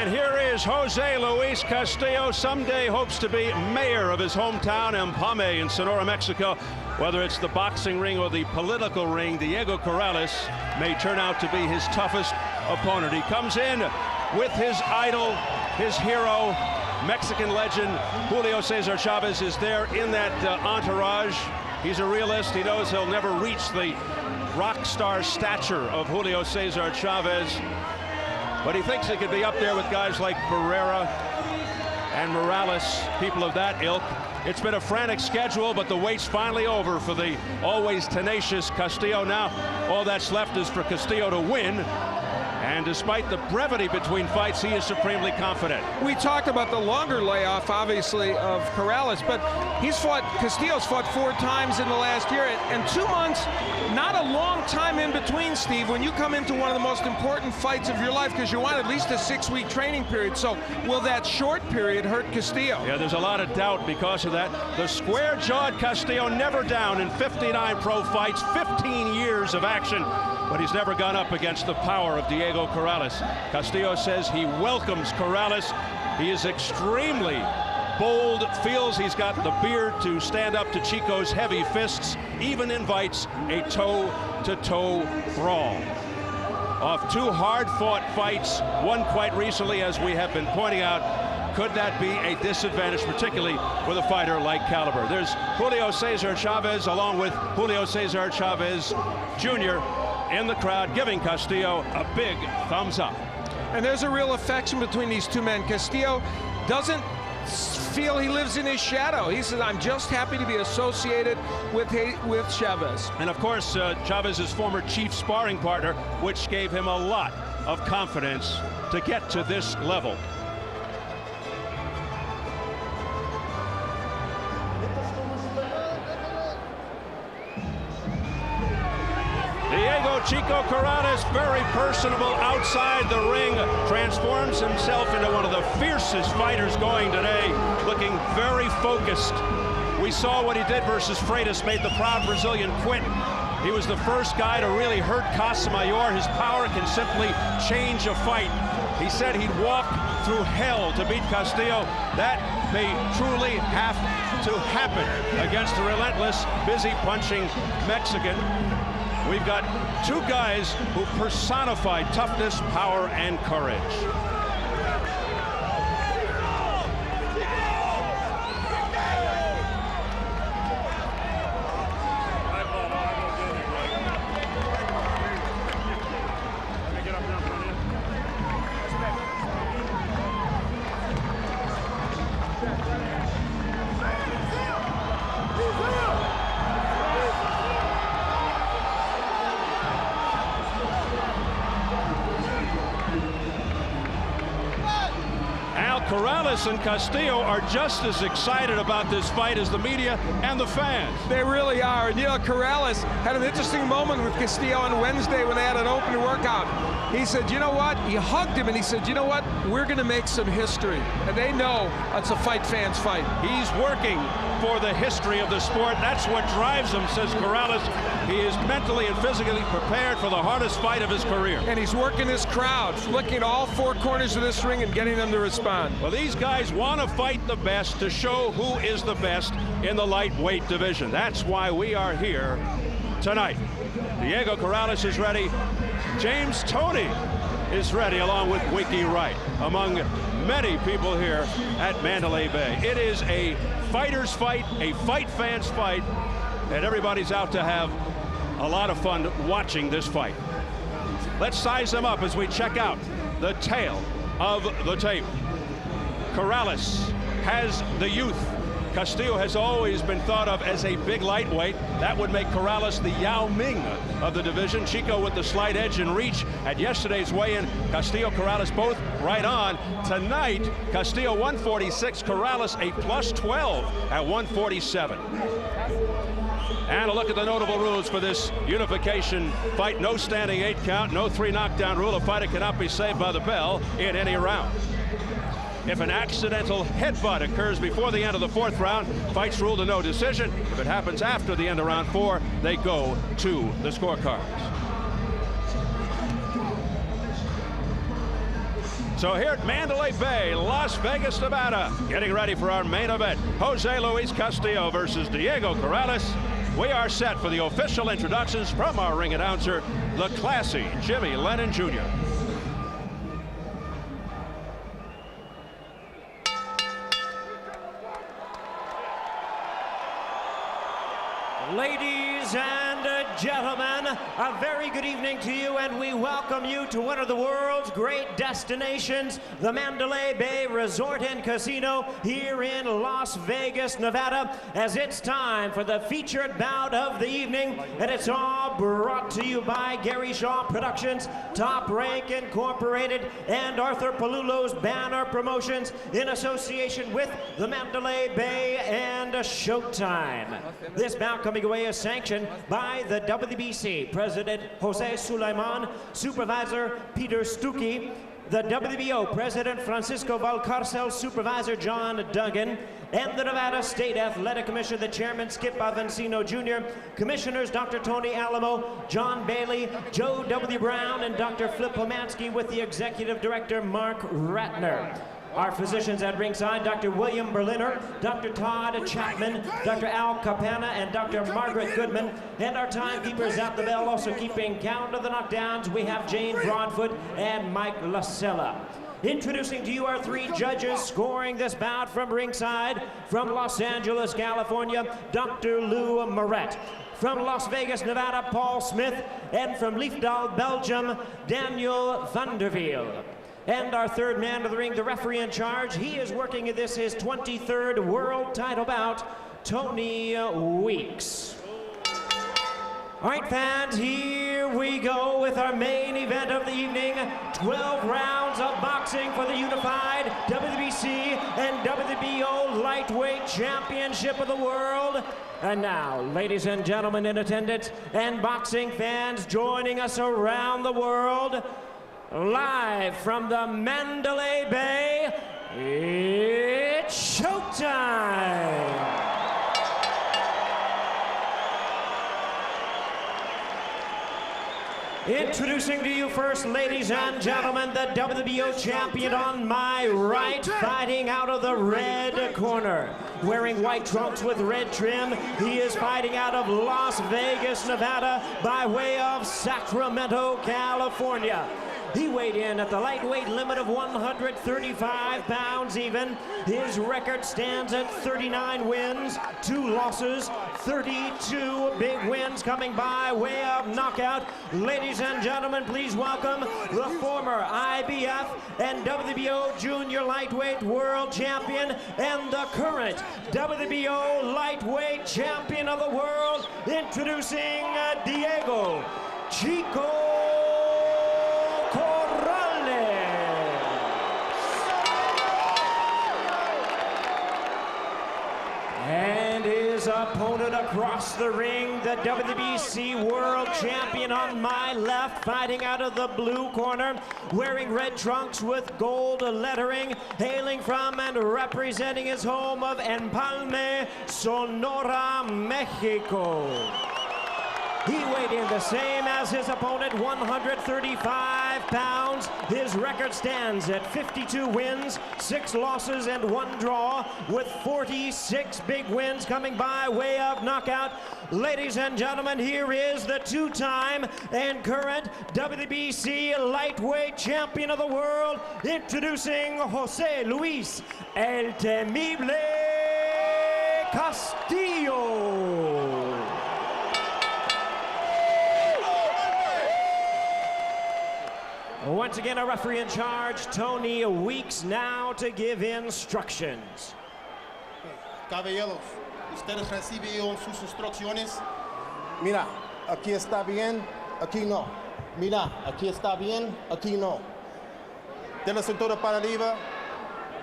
And here is Jose Luis Castillo, someday hopes to be mayor of his hometown, Empalme in Sonora, Mexico. Whether it's the boxing ring or the political ring, Diego Corrales may turn out to be his toughest opponent. He comes in with his idol, his hero, Mexican legend, Julio Cesar Chavez is there in that entourage. He's a realist. He knows he'll never reach the rock star stature of Julio Cesar Chavez. But he thinks he could be up there with guys like Barrera and Morales, people of that ilk. It's been a frantic schedule, but the wait's finally over for the always tenacious Castillo. Now, all that's left is for Castillo to win. And despite the brevity between fights, he is supremely confident. We talked about the longer layoff, obviously, of Corrales, but Castillo's fought 4 times in the last year, and 2 months, not a long time in between, Steve, when you come into one of the most important fights of your life, because you want at least a 6-week training period. So will that short period hurt Castillo? Yeah, there's a lot of doubt because of that. The square-jawed Castillo never down in 59 pro fights, 15 years of action, but he's never gone up against the power of Diego Corrales. Castillo says he welcomes Corrales. He is extremely bold, feels he's got the beard to stand up to Chico's heavy fists, even invites a toe-to-toe brawl. Off 2 hard-fought fights, one quite recently, as we have been pointing out, could that be a disadvantage, particularly with a fighter like Caliber? There's Julio Cesar Chavez, along with Julio Cesar Chavez Jr. in the crowd, giving Castillo a big thumbs up. And there's a real affection between these 2 men. Castillo doesn't feel he lives in his shadow. He says, I'm just happy to be associated with Chavez. And of course, Chavez's former chief sparring partner, which gave him a lot of confidence to get to this level. Diego Chico Corrales, very personable outside the ring, transforms himself into one of the fiercest fighters going today, looking very focused. We saw what he did versus Freitas, made the proud Brazilian quit. He was the first guy to really hurt Casamayor. His power can simply change a fight. He said he'd walk through hell to beat Castillo. That may truly have to happen against the relentless, busy punching Mexican. We've got 2 guys who personify toughness, power, and courage. Corrales and Castillo are just as excited about this fight as the media and the fans. They really are. And you know, Corrales had an interesting moment with Castillo on Wednesday when they had an open workout. He said, you know what? He hugged him and he said, you know what? We're going to make some history. And they know it's a fight fans fight. He's working for the history of the sport. That's what drives him, says Corrales. He is mentally and physically prepared for the hardest fight of his career. And he's working his crowd, looking at all 4 corners of this ring and getting them to respond. Well, these guys want to fight the best to show who is the best in the lightweight division. That's why we are here tonight. Diego Corrales is ready. James Toney is ready, along with Winky Wright, among many people here at Mandalay Bay. It is a fighter's fight, a fight fan's fight, and everybody's out to have a lot of fun watching this fight. Let's size them up as we check out the tale of the tape. Corrales has the youth. Castillo has always been thought of as a big lightweight. That would make Corrales the Yao Ming of the division. Chico with the slight edge and reach at yesterday's weigh-in. Castillo, Corrales both right on. Tonight, Castillo 146, Corrales a +12 at 147. And a look at the notable rules for this unification fight. No standing 8 count, no 3 knockdown rule. A fighter cannot be saved by the bell in any round. If an accidental headbutt occurs before the end of the 4th round, fight's ruled a no decision. If it happens after the end of round 4, they go to the scorecards. So here at Mandalay Bay, Las Vegas, Nevada, getting ready for our main event, Jose Luis Castillo versus Diego Corrales. We are set for the official introductions from our ring announcer, the classy Jimmy Lennon Jr. Ladies and gentlemen, a very good evening to you, and we welcome you to one of the world's great destinations, the Mandalay Bay Resort and Casino here in Las Vegas, Nevada, as it's time for the featured bout of the evening, and it's all brought to you by Gary Shaw Productions, Top Rank Incorporated, and Arthur Palullo's Banner Promotions in association with the Mandalay Bay and Showtime. This bout coming away is sanctioned by the WBC President Jose Sulaiman, Supervisor Peter Stuckey, the WBO President Francisco Valcarcel, Supervisor John Duggan, and the Nevada State Athletic Commission, the Chairman Skip Avancino Jr., Commissioners Dr. Tony Alamo, John Bailey, Joe W. Brown, and Dr. Flip Pomansky, with the Executive Director Mark Ratner. Our physicians at ringside, Dr. William Berliner, Dr. Todd Chapman, Dr. Al Capana, and Dr. Margaret Goodman. And our timekeepers at the bell, also keeping count of the knockdowns, we have Jane Broadfoot and Mike Lasella. Introducing to you our three judges scoring this bout from ringside, from Los Angeles, California, Dr. Lou Moret. From Las Vegas, Nevada, Paul Smith. And from Liefdal, Belgium, Daniel Vanderveel. And our third man of the ring, the referee in charge, he is working in this his 23rd world title bout, Tony Weeks. All right, fans, here we go with our main event of the evening. 12 rounds of boxing for the unified WBC and WBO lightweight championship of the world. And now, ladies and gentlemen in attendance and boxing fans joining us around the world, live from the Mandalay Bay, it's showtime! Introducing to you first, ladies and gentlemen, the WBO champion on my right, fighting out of the red corner. Wearing white trunks with red trim, he is fighting out of Las Vegas, Nevada, by way of Sacramento, California. He weighed in at the lightweight limit of 135 pounds even. His record stands at 39 wins, 2 losses, 32 big wins coming by way of knockout. Ladies and gentlemen, please welcome the former IBF and WBO junior lightweight world champion and the current WBO lightweight champion of the world, introducing Diego Chico and his opponent across the ring, the WBC world champion on my left, fighting out of the blue corner, wearing red trunks with gold lettering, hailing from and representing his home of Empalme, Sonora, Mexico. He weighed in the same as his opponent, 135 pounds. His record stands at 52 wins, 6 losses, and 1 draw, with 46 big wins coming by way of knockout. Ladies and gentlemen, here is the 2-time and current WBC lightweight champion of the world, introducing Jose Luis El Temible Castillo. Once again, a referee in charge, Tony Weeks, now to give instructions. Caballeros, ustedes reciben sus instrucciones. Mira, aquí está bien, aquí no. Mira, aquí está bien, aquí no. De la cintura para arriba.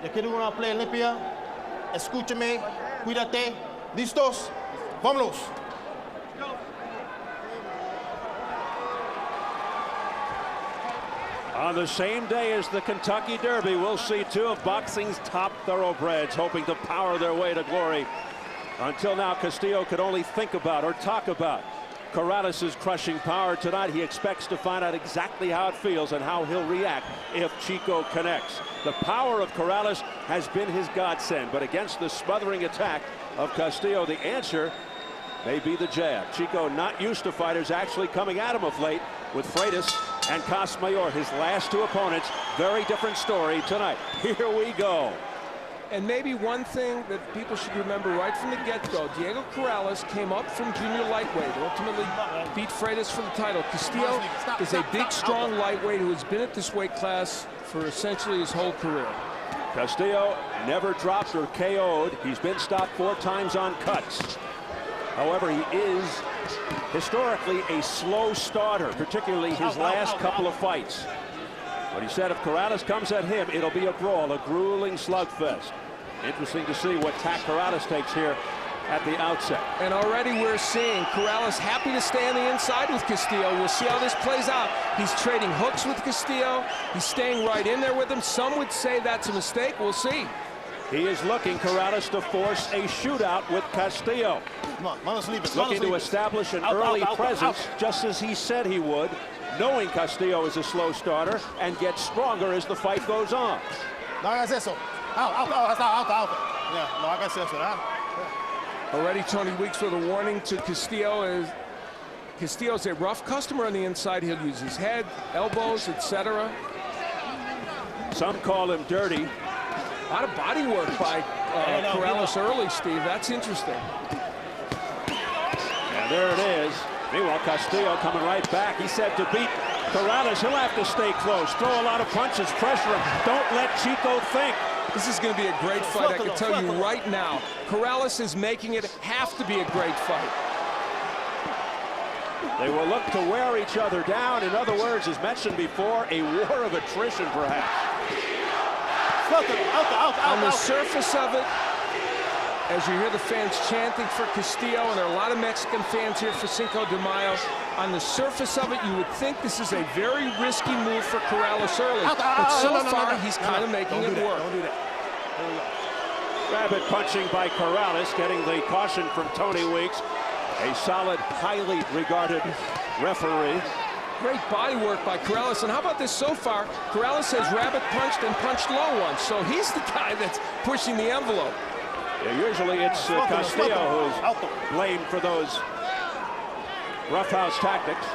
Ya quiero una play limpia. Escúchame, cuídate. ¿Listos? Vámonos. On the same day as the Kentucky Derby, we'll see 2 of boxing's top thoroughbreds hoping to power their way to glory. Until now, Castillo could only think about or talk about Corrales' crushing power tonight. He expects to find out exactly how it feels and how he'll react if Chico connects. The power of Corrales has been his godsend, but against the smothering attack of Castillo, the answer may be the jab. Chico not used to fighters actually coming at him of late with Freitas and Castillo, his last two opponents. Very different story tonight. Here we go. And maybe one thing that people should remember right from the get-go, Diego Corrales came up from junior lightweight, ultimately beat Freitas for the title. Castillo is a big, strong lightweight who has been at this weight class for essentially his whole career. Castillo never dropped or KO'd. He's been stopped 4 times on cuts. However, he is historically a slow starter, particularly his last couple of fights. But he said if Corrales comes at him, it'll be a brawl, a grueling slugfest. Interesting to see what tack Corrales takes here at the outset. And already we're seeing Corrales happy to stay on the inside with Castillo. We'll see how this plays out. He's trading hooks with Castillo. He's staying right in there with him. Some would say that's a mistake. We'll see. He is looking, Corrales, to force a shootout with Castillo. Looking to establish an early presence, just as he said he would, knowing Castillo is a slow starter and gets stronger as the fight goes on. Already Tony Weeks with a warning to Castillo. Castillo's a rough customer on the inside. He'll use his head, elbows, etc. Some call him dirty. A lot of body work by Corrales early, Steve. That's interesting. And there it is. Meanwhile, Castillo coming right back. He said to beat Corrales, he'll have to stay close, throw a lot of punches, pressure him. Don't let Chico think. This is going to be a great fight. I can tell you right now. Corrales is making it have to be a great fight. They will look to wear each other down. In other words, as mentioned before, a war of attrition, perhaps. On the surface of it, as you hear the fans chanting for Castillo, and there are a lot of Mexican fans here for Cinco de Mayo, on the surface of it, you would think this is a very risky move for Corrales early. But so far, he's kind of making it work. Rabbit punching by Corrales, getting the caution from Tony Weeks. A solid, highly regarded referee. Great body work by Corrales. And how about this so far? Corrales has rabbit punched and punched low once. So he's the guy that's pushing the envelope. Yeah, usually it's Castillo who's blamed for those roughhouse tactics.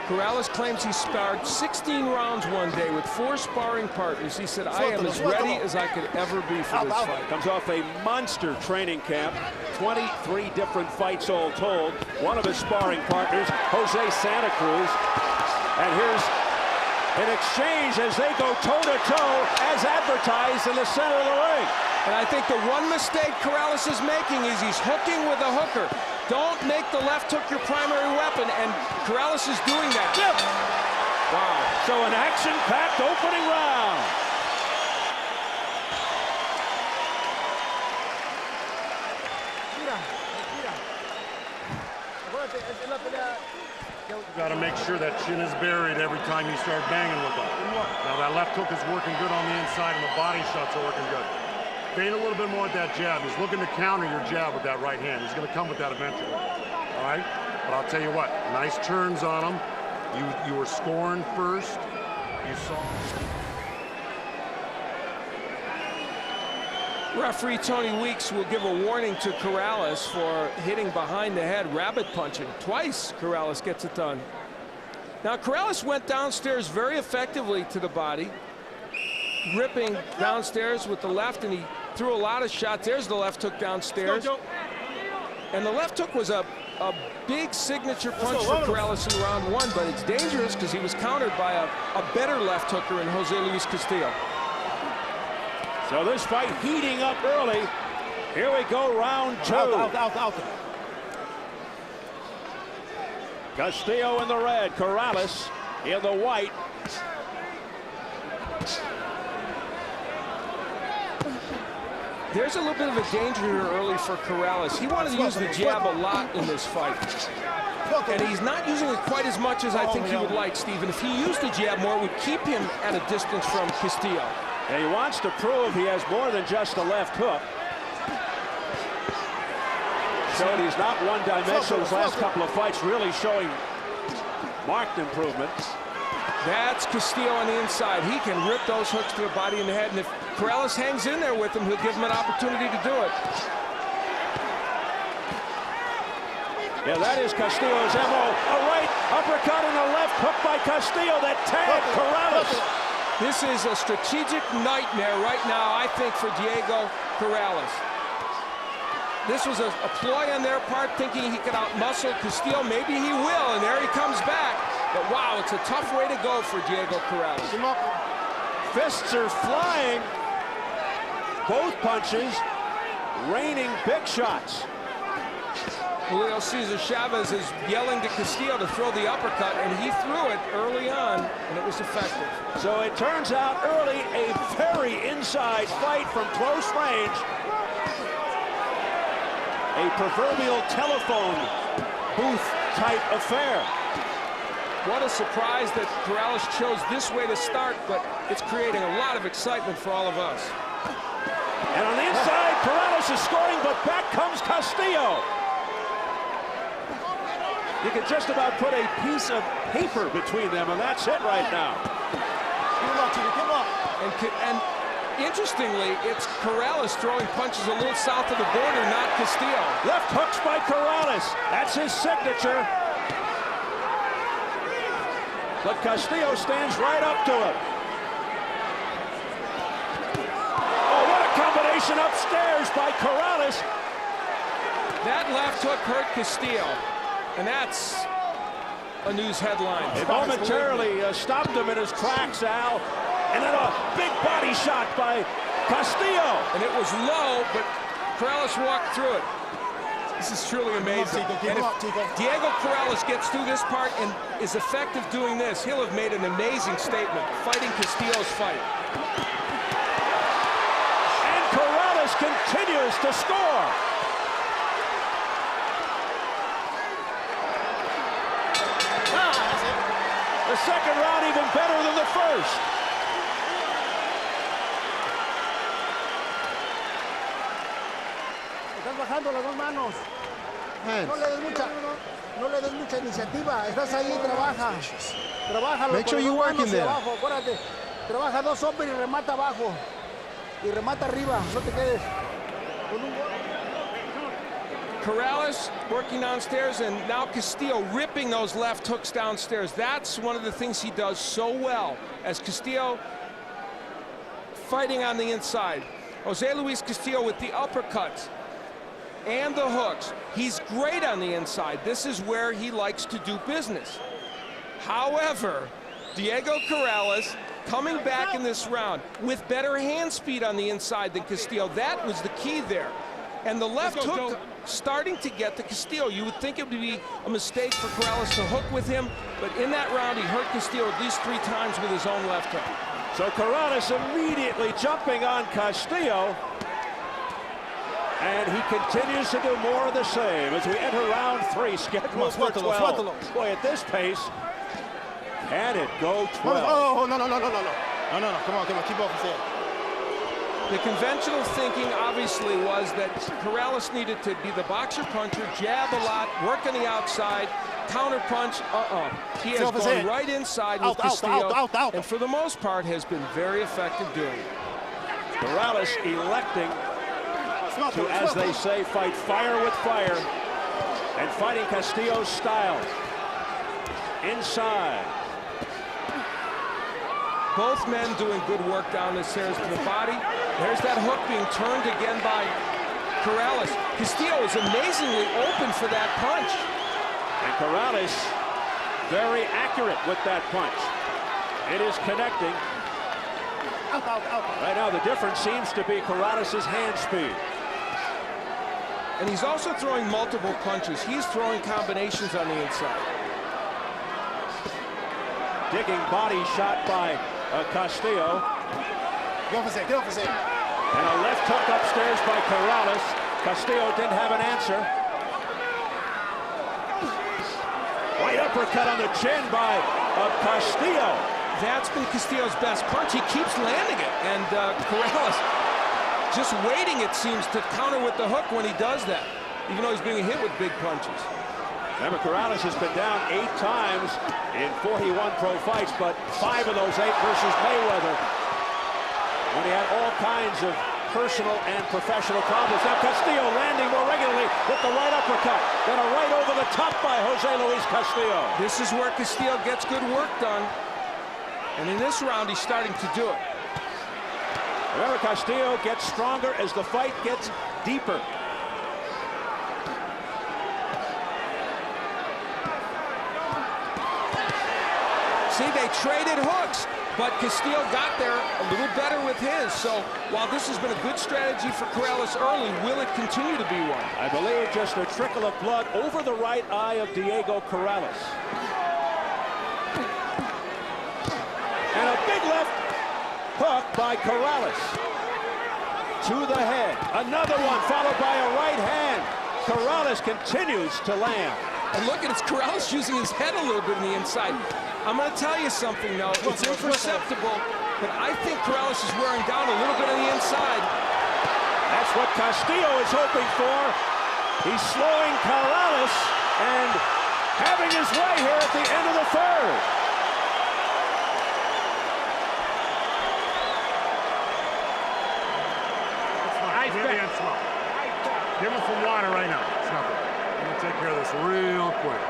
Corrales claims he sparred 16 rounds one day with 4 sparring partners. He said, I am as ready as I could ever be for this fight. Comes off a monster training camp. 23 different fights all told. One of his sparring partners, Jose Santa Cruz. And here's an exchange as they go toe-to-toe as advertised in the center of the ring. And I think the one mistake Corrales is making is he's hooking with a hooker. Don't make the left hook your primary weapon, and Corrales is doing that. Yep. Wow. So an action-packed opening round. You got to make sure that chin is buried every time you start banging with them. Now that left hook is working good on the inside, and the body shots are working good. Feint a little bit more with that jab. He's looking to counter your jab with that right hand. He's going to come with that eventually. All right? But I'll tell you what, nice turns on him. You were scoring first. You saw. Referee Tony Weeks will give a warning to Corrales for hitting behind the head, rabbit punching. Twice Corrales gets it done. Now Corrales went downstairs very effectively to the body, ripping downstairs with the left, and he threw a lot of shots. There's the left hook downstairs. And the left hook was a big signature punch for Corrales in round 1, but it's dangerous because he was countered by a better left hooker in Jose Luis Castillo. So this fight heating up early. Here we go, round 2. Out. Castillo in the red, Corrales in the white. There's a little bit of a danger here early for Corrales. He wanted to use the jab a lot in this fight. And he's not using it quite as much as I think he would like, Steve. And if he used the jab more, it would keep him at a distance from Castillo. And he wants to prove he has more than just a left hook. showed he's not one-dimensional his last couple of fights, really showing marked improvement. That's Castillo on the inside. He can rip those hooks to the body and the head, and if Corrales hangs in there with him, he'll give him an opportunity to do it. Yeah, that is Castillo's MO. A right uppercut and a left hook by Castillo that tagged Corrales. This is a strategic nightmare right now, I think, for Diego Corrales. This was a ploy on their part, thinking he could outmuscle Castillo. Maybe he will, and there he comes back. But wow, it's a tough way to go for Diego Corrales. Fists are flying. Both punches raining big shots. Julio Cesar Chavez is yelling to Castillo to throw the uppercut, and he threw it early on, and it was effective. So it turns out early a very inside fight from close range. A proverbial telephone booth type affair. What a surprise that Corrales chose this way to start, but it's creating a lot of excitement for all of us. And on the inside, Corrales is scoring, but back comes Castillo. You can just about put a piece of paper between them, and that's it right now. And interestingly, it's Corrales throwing punches a little south of the border, not Castillo. Left hooks by Corrales. That's his signature. But Castillo stands right up to him. Oh, what a combination upstairs by Corrales. That left hook hurt Castillo. And that's a news headline. It momentarily stopped him in his tracks, Al. And then a big body shot by Castillo. And it was low, but Corrales walked through it. This is truly amazing. And if Diego Corrales gets through this part and is effective doing this, he'll have made an amazing statement, fighting Castillo's fight. And Corrales continues to score. The second round even better than the first. Estás bajando las dos manos. No le des mucha iniciativa. Estás ahí, trabaja. Trabájalo. Make sure you work in there. Abajo, acuérdate. Trabaja dos hombres y remata abajo. Y remata arriba. No te quedes. Con un gol. Corrales working downstairs, and now Castillo ripping those left hooks downstairs. That's one of the things he does so well, as Castillo fighting on the inside. Jose Luis Castillo with the uppercuts and the hooks. He's great on the inside. This is where he likes to do business. However, Diego Corrales coming back in this round with better hand speed on the inside than Castillo. That was the key there. And the left hook starting to get to Castillo. You would think it would be a mistake for Corrales to hook with him, but in that round he hurt Castillo at least 3 times with his own left hook. So Corrales immediately jumping on Castillo, and he continues to do more of the same as we enter round 3, scheduled for 12. Boy, at this pace, can it go 12? Oh, no, come on, keep off his head. The conventional thinking obviously was that Corrales needed to be the boxer puncher, jab a lot, work on the outside, counter punch. He has gone right inside with Castillo, and for the most part has been very effective doing it. Corrales electing to, as they say, fight fire with fire, and fighting Castillo's style. Inside. Both men doing good work down the stairs to the body. There's that hook being turned again by Corrales. Castillo is amazingly open for that punch. And Corrales very accurate with that punch. It is connecting. Right now the difference seems to be Corrales' hand speed. And he's also throwing multiple punches. He's throwing combinations on the inside. Digging body shot by Castillo. Get off his head. And a left hook upstairs by Corrales. Castillo didn't have an answer. Right uppercut on the chin by Castillo. That's been Castillo's best punch. He keeps landing it. And Corrales just waiting, it seems, to counter with the hook when he does that. even though he's being hit with big punches. Remember, Corrales has been down 8 times in 41 pro fights, but 5 of those 8 versus Mayweather, when he had all kinds of personal and professional problems. Now Castillo landing more regularly with the right uppercut. Then a right over the top by Jose Luis Castillo. This is where Castillo gets good work done. And in this round, he's starting to do it. Remember, Castillo gets stronger as the fight gets deeper. See, they traded hooks, but Castillo got there a little better with his. So while this has been a good strategy for Corrales early, will it continue to be one? I believe just a trickle of blood over the right eye of Diego Corrales. And a big left hook by Corrales to the head. Another one followed by a right hand. Corrales continues to land. And look at it, Corrales using his head a little bit on the inside. I'm going to tell you something, though. It's imperceptible, but I think Corrales is wearing down a little bit on the inside. That's what Castillo is hoping for. He's slowing Corrales and having his way here at the end of the third. Really slow. Give him some water right now. It's nothing. I'm going to take care of this real quick.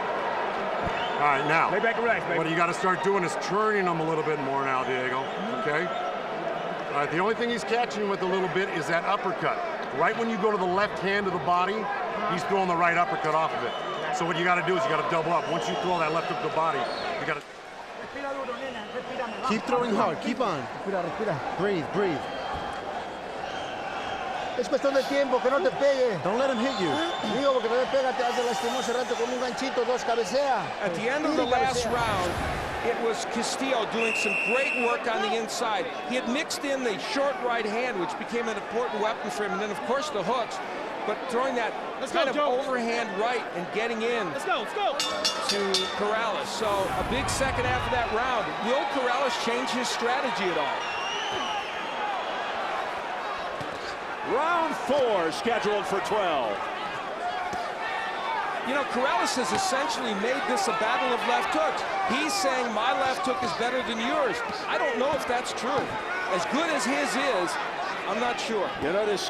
All right, now, lay back and relax, baby. What you got to start doing is churning him a little bit more now, Diego. Okay? All right, the only thing he's catching with a little bit is that uppercut. Right when you go to the left hand of the body, he's throwing the right uppercut off of it. So what you got to do is you got to double up. Once you throw that left of the body, you got to... Keep throwing hard. Keep on. Respira, respira. Breathe, breathe. Es cuestión de tiempo, que no te pegue. Don't let him hit you. Digo, porque te pega, te lastimó hace rato con un ganchito, 2 cabecea. At the end of the last round, it was Castillo doing some great work on the inside. He had mixed in the short right hand, which became an important weapon for him, and then, of course, the hooks. But throwing that kind of overhand right and getting in to Corrales. So a big second half of that round. Will Corrales change his strategy at all? Round 4 scheduled for 12. You know, Corrales has essentially made this a battle of left hooks. He's saying my left hook is better than yours. I don't know if that's true. As good as his is, I'm not sure. You notice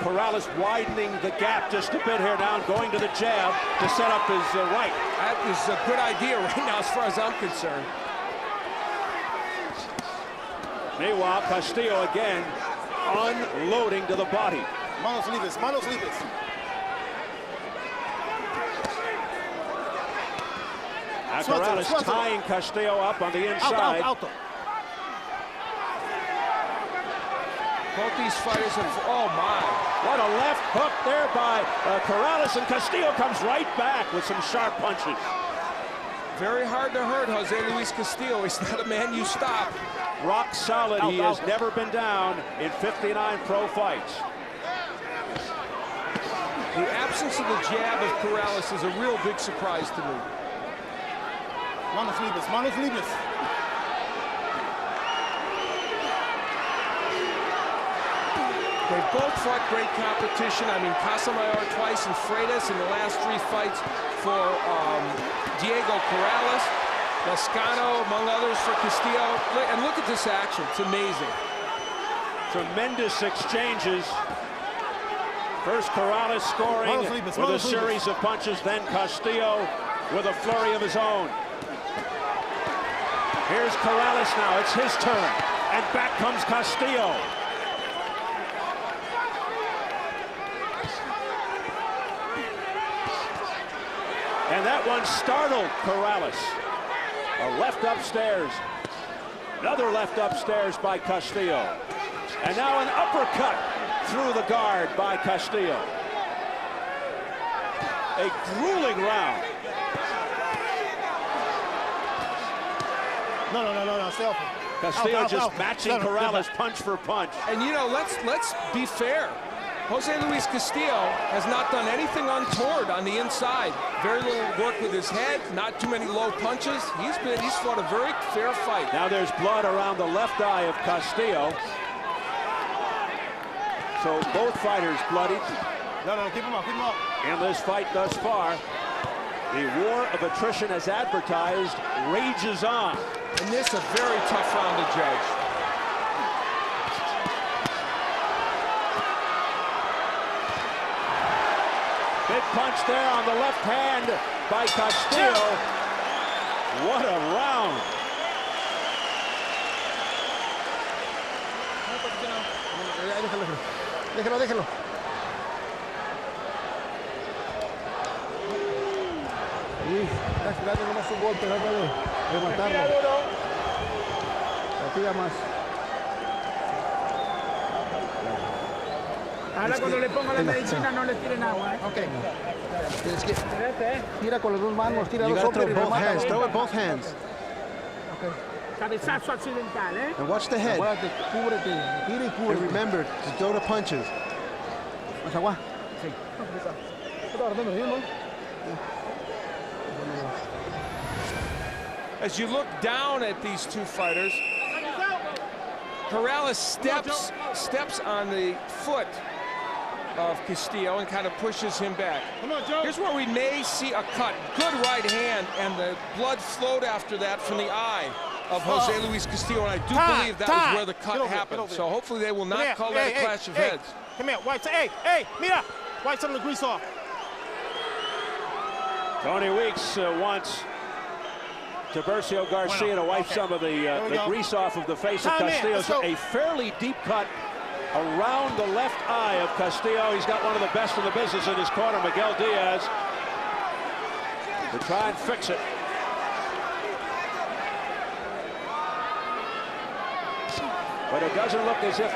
Corrales widening the gap just a bit here now, going to the jab to set up his right. That is a good idea right now as far as I'm concerned. Meanwhile, Castillo again unloading to the body. Manos libres, manos libres. Corrales tying Castillo up on the inside. Alto. Both these fighters have, oh my. What a left hook there by Corrales, and Castillo comes right back with some sharp punches. Very hard to hurt Jose Luis Castillo. He's not a man you stop. Rock solid. He has never been down in 59 pro fights. The absence of the jab of Corrales is a real big surprise to me. Manos libres, manos libres. They both fought great competition. I mean, Casamayor twice and Freitas in the last 3 fights for Diego Corrales. Lascano, among others, for Castillo. And look at this action. It's amazing. Tremendous exchanges. First Corrales scoring with a series of punches, then Castillo with a flurry of his own. Here's Corrales now. It's his turn. And back comes Castillo. And that one startled Corrales. A left upstairs. Another left upstairs by Castillo. And now an uppercut through the guard by Castillo. A grueling round. No, stay open. Castillo just matching Corrales punch for punch. And you know, let's be fair. Jose Luis Castillo has not done anything untoward on the inside. Very little work with his head, not too many low punches. He's fought a very fair fight. Now there's blood around the left eye of Castillo. So both fighters bloodied. No, keep him up, keep him up. In this fight thus far, the war of attrition as advertised rages on. And this a very tough round to judge. Big punch there on the left hand by Castillo. What a round. Déjalo. Luis, está esperando nomás un golpe, trata de matarlo. Tira más. Ahora cuando le ponga la medicina no le tiren agua. Okay. Tira con las dos manos, tira You dos gotta throw hombres y both remata. hands. Throw with both hands. Cabezazo accidental, ¿eh? And watch the head. Acuérdate, cúbrete, tira y And cúbrete. remember to throw the punches. Más agua. Sí. As you look down at these two fighters, Corrales steps on the foot of Castillo and kind of pushes him back. Here's where we may see a cut. Good right hand, and the blood flowed after that from the eye of Jose Luis Castillo, and I do believe that was where the cut happened. So hopefully they will not call that a clash of heads. Come here, wipe. Hey, mira. Wipe some of the grease off. Tony Weeks wants Tiburcio Garcia to wipe some of the grease off of the face of Castillo. So a fairly deep cut around the left eye of Castillo. He's got one of the best in the business in his corner, Miguel Diaz, to try and fix it. But it doesn't look as if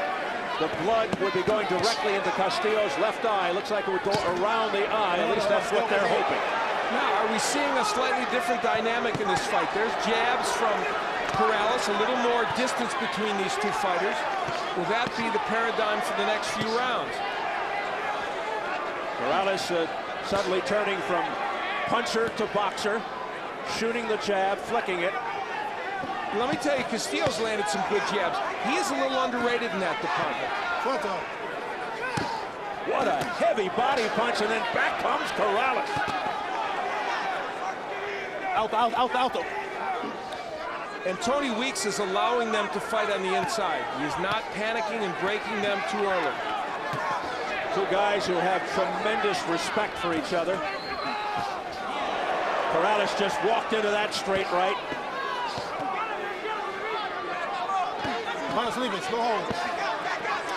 the blood would be going directly into Castillo's left eye. It looks like it would go around the eye. At least that's what they're hoping. Now, are we seeing a slightly different dynamic in this fight? There's jabs from Corrales, a little more distance between these two fighters. Will that be the paradigm for the next few rounds? Corrales suddenly turning from puncher to boxer, shooting the jab, flicking it. Let me tell you, Castillo's landed some good jabs. He is a little underrated in that department. What a heavy body punch, and then back comes Corrales. Alto. And Tony Weeks is allowing them to fight on the inside. He is not panicking and breaking them too early. Two guys who have tremendous respect for each other. Corrales just walked into that straight right.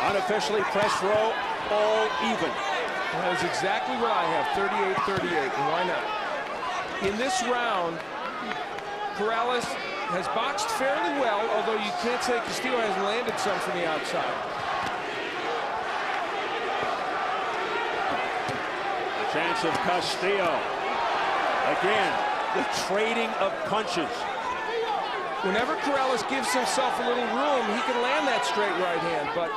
Unofficially press row, all even. That is exactly what I have, 38-38, and why not? In this round, Corrales has boxed fairly well, although you can't say Castillo hasn't landed some from the outside. The chance of Castillo. Again, the trading of punches. Whenever Corrales gives himself a little room, he can land that straight right hand, but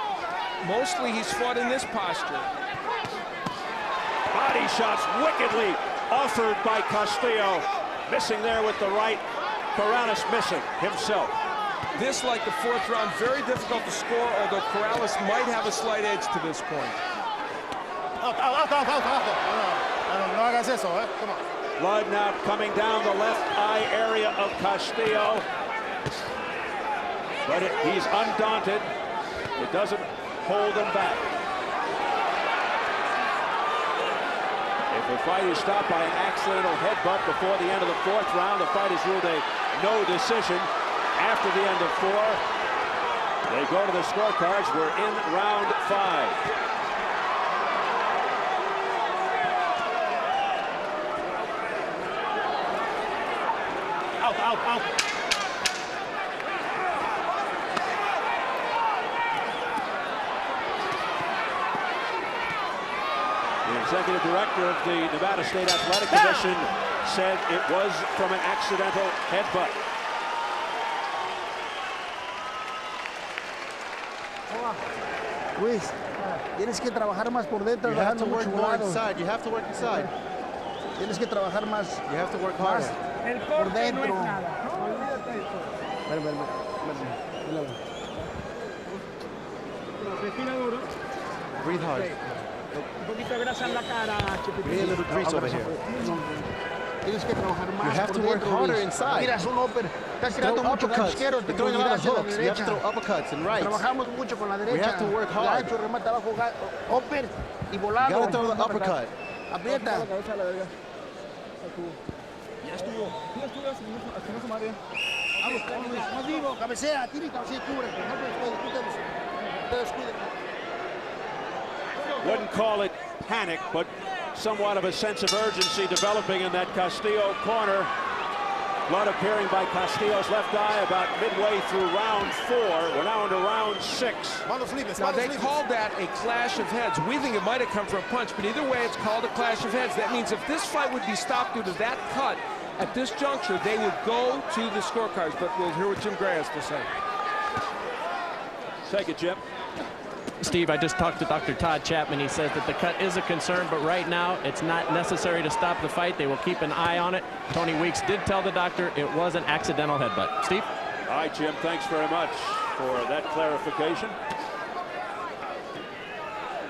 mostly he's fought in this posture. Body shots wickedly offered by Castillo. Missing there with the right. Corrales missing himself. This, like the fourth round, very difficult to score, although Corrales might have a slight edge to this point. No hagas eso, eh? Come on. Blood now coming down the left eye area of Castillo. But he's undaunted. It doesn't hold him back. If a fight is stopped by an accidental headbutt before the end of the fourth round, the fight is ruled a no decision. After the end of 4, they go to the scorecards. We're in round 5. Out. The executive director of the Nevada State Athletic Commission said it was from an accidental headbutt. Luis, tienes que trabajar más por dentro. You have to work mucho more lado. inside. You have to work inside. Tienes que trabajar más. You have to work harder. El Por corte no es dentro. nada. Olvídate de eso. Espérame. Respira duro. Breathe hard. Un poquito de grasa en la cara, We need a little grease over here. Tienes que trabajar más. You have to por work dentro, harder Luis. inside. Mira, es un upper. Estás Throw tirando mucho uppercuts. izquierdo, You're throwing a lot of hacia la hooks. You have to derecha. throw uppercuts and rights. Trabajamos mucho con la derecha. We have to work hard. Gacho, remata abajo, upper y volado. You gotta throw the uppercut. Aprieta. Ya estuvo. Ya estuvo, así no se marea. Vamos, Luis, más vivo, cabecea, tira y cabecea y cubre. No te descuides. Wouldn't call it panic, but somewhat of a sense of urgency developing in that Castillo corner. Blood appearing by Castillo's left eye about midway through round 4. We're now into round 6. Now, they called that a clash of heads. We think it might have come from a punch, but either way, it's called a clash of heads. That means if this fight would be stopped due to that cut at this juncture, they would go to the scorecards. But we'll hear what Jim Gray has to say. Take it, Jim. Steve, I just talked to Dr. Todd Chapman. He says that the cut is a concern, but right now it's not necessary to stop the fight. They will keep an eye on it. Tony Weeks did tell the doctor it was an accidental headbutt. Steve? All right, Jim, thanks very much for that clarification.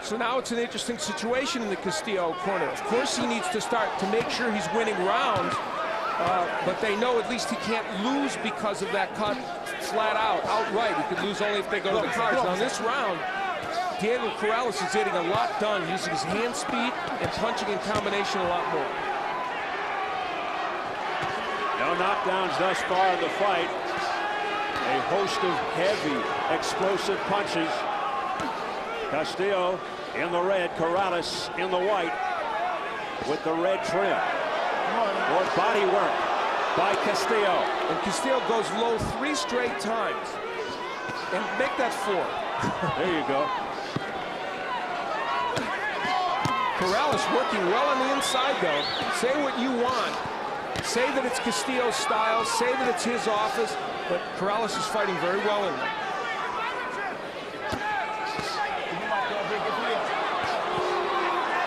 So now it's an interesting situation in the Castillo corner. Of course, he needs to start to make sure he's winning rounds, but they know at least he can't lose because of that cut flat out, outright. He could lose only if they go to the cards. Now, in this round, Diego Corrales is getting a lot done, using his hand speed and punching in combination a lot more. No knockdowns thus far in the fight. A host of heavy, explosive punches. Castillo in the red, Corrales in the white with the red trim. More body work by Castillo. And Castillo goes low 3 straight times. And make that 4. There you go. Corrales working well on the inside, though. Say what you want. Say that it's Castillo's style. Say that it's his office. But Corrales is fighting very well in there.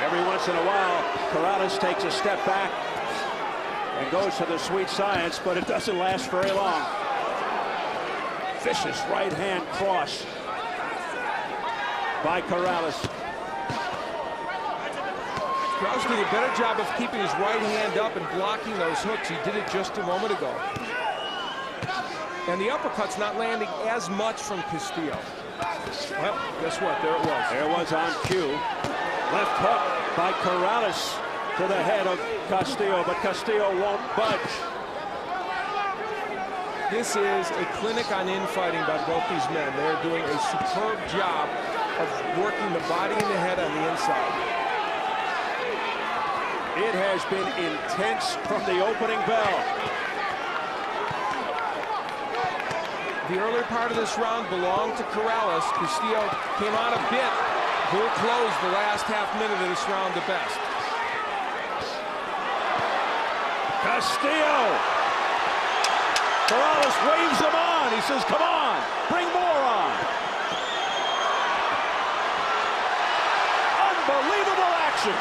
Every once in a while, Corrales takes a step back and goes to the sweet science, but it doesn't last very long. Vicious right hand cross by Corrales. Corrales did a better job of keeping his right hand up and blocking those hooks. He did it just a moment ago. And the uppercut's not landing as much from Castillo. Well, guess what? There it was. There was on cue. Left hook by Corrales to the head of Castillo, but Castillo won't budge. This is a clinic on infighting by both these men. They're doing a superb job of working the body and the head on the inside. It has been intense from the opening bell. The earlier part of this round belonged to Corrales. Castillo came out a bit. Bull closed the last half minute of this round the best. Castillo. Corrales waves him on. He says, come on, bring more on. Unbelievable action.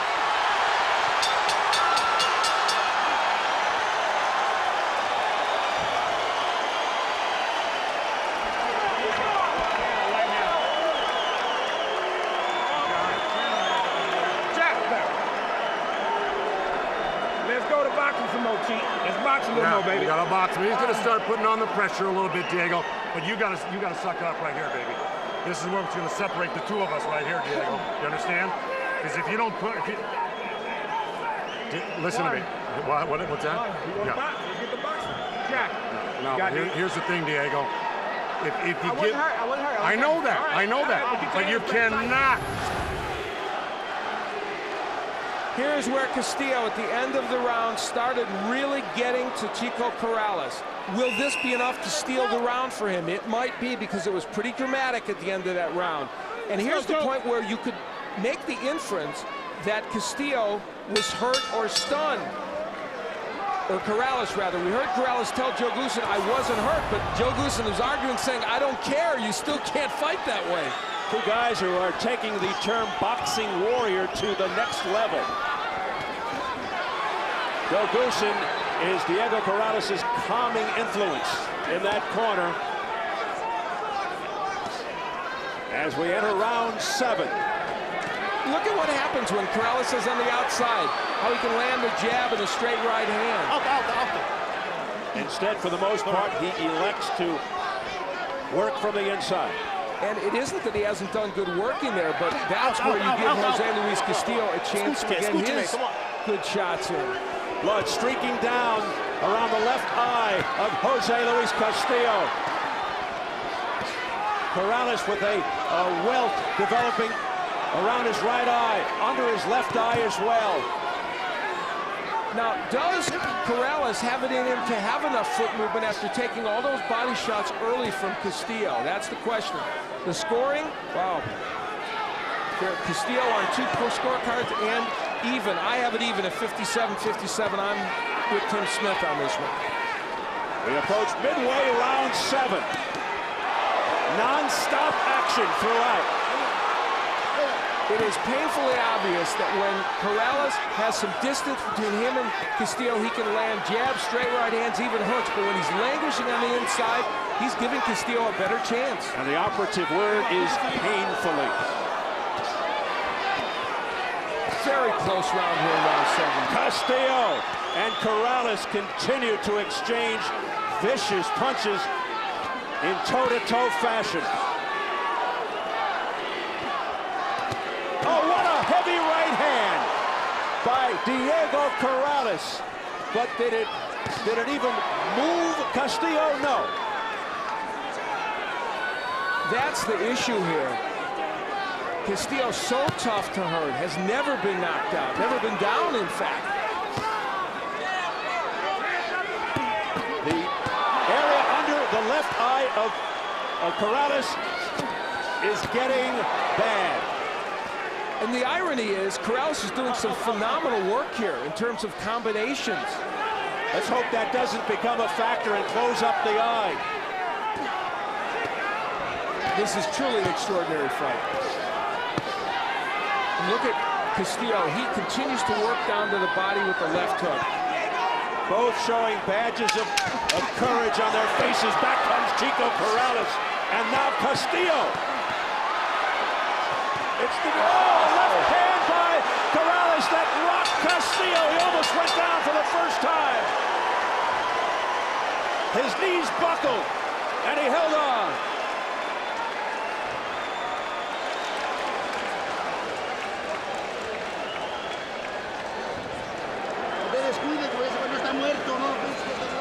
Let's box a little more, baby. You gotta box him. He's gonna start putting on the pressure a little bit, Diego. But you gotta suck it up right here, baby. This is what's gonna separate the two of us right here, Diego. You understand? Because if you don't put, listen to me. What's that? Yeah. Let's get the boxing. Jack. No, here's the thing, Diego. If you get, I wasn't hurt. I know that. Right. I know that. But you cannot. Here's where Castillo, at the end of the round, started really getting to Chico Corrales. Will this be enough to steal the round for him? It might be, because it was pretty dramatic at the end of that round. And here's the point where you could make the inference that Castillo was hurt or stunned. Or Corrales, rather. We heard Corrales tell Joe Goossen, I wasn't hurt, but Joe Goossen was arguing, saying, I don't care, you still can't fight that way. Two guys who are taking the term boxing warrior to the next level. Joe Goossen is Diego Corrales' calming influence in that corner. As we enter round 7. look at what happens when Corrales is on the outside. How he can land the jab and a straight right hand. Instead, for the most part, he elects to work from the inside. And it isn't that he hasn't done good working there, but that's where you give Jose Luis Castillo a chance to get his good shots in. Blood streaking down around the left eye of Jose Luis Castillo. Corrales with a welt developing around his right eye, under his left eye as well. Now, does Corrales have it in him to have enough foot movement after taking all those body shots early from Castillo? That's the question. The scoring, wow. Castillo on 2 scorecards and even. I have it even at 57-57. I'm with Tim Smith on this one. We approach midway, round 7. Non-stop action throughout. It is painfully obvious that when Corrales has some distance between him and Castillo, he can land jabs, straight right hands, even hooks. But when he's languishing on the inside, he's giving Castillo a better chance. And the operative word is painfully. Very close round here in round 7. Castillo and Corrales continue to exchange vicious punches in toe-to-toe fashion. Oh, what a heavy right hand by Diego Corrales. But did it even move Castillo? No. That's the issue here. Castillo's so tough to hurt, has never been knocked out, never been down, in fact. The area under the left eye of Corrales is getting bad. And the irony is, Corrales is doing some phenomenal work here in terms of combinations. Let's hope that doesn't become a factor and close up the eye. This is truly an extraordinary fight. And look at Castillo. He continues to work down to the body with the left hook. Both showing badges of courage on their faces. Back comes Chico Corrales. And now Castillo. It's the left hand by Corrales that rocked Castillo. He almost went down for the first time. His knees buckled, and he held on.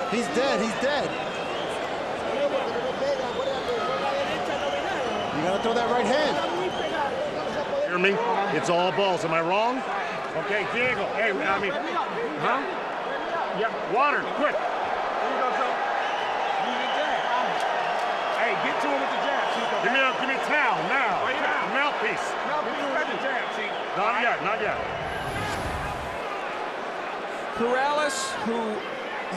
He's dead, he's dead. You gotta throw that right hand. Hear me? It's all balls. Am I wrong? Okay, Diego. Hey, I mean, huh? Yeah, water, quick. Here you go, Joe. Use the jab. Hey, get to him with the jab, Chico. Give me a towel now. Right now. Mouthpiece. Mouthpiece, grab the jab, Chico. Not yet, not yet. Corrales, who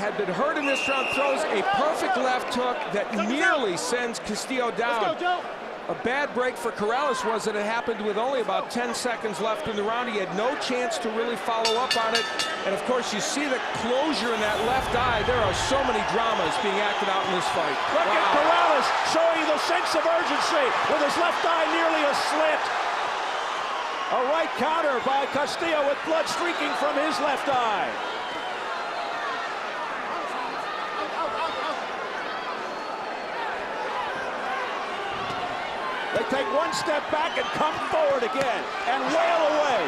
had been hurt in this round, throws a perfect left hook that nearly sends Castillo down. Let's go, Joe. A bad break for Corrales was that it happened with only about 10 seconds left in the round. He had no chance to really follow up on it. And of course, you see the closure in that left eye. There are so many dramas being acted out in this fight. Look at Corrales showing the sense of urgency with his left eye nearly a slit. A right counter by Castillo with blood streaking from his left eye. They take one step back and come forward again and wail away.